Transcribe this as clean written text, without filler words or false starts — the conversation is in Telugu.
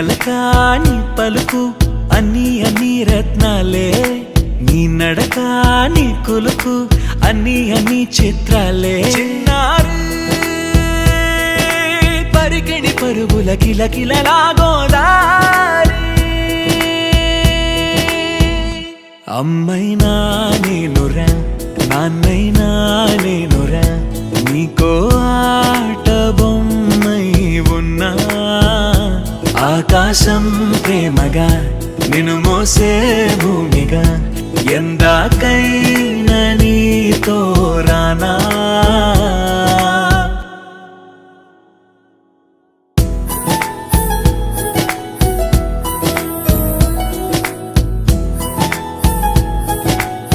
చిలక నీ పలుకు అన్ని అన్ని రత్నాలే, నీ నడక నీ కొలుకు అన్ని అన్ని చిత్రాలే. చిన్నారి పరికిణి పరుగుల కిలకిలలా గోదారి, అమ్మైనా నేనురా నాన్నైనా నేనురా, నీకో ఆట బొమ్మై ఉన్నా. ఆకాశం ప్రేమగా నిన్ను మోసే భూమిగా, ఎందాకైనా నీతో రానా.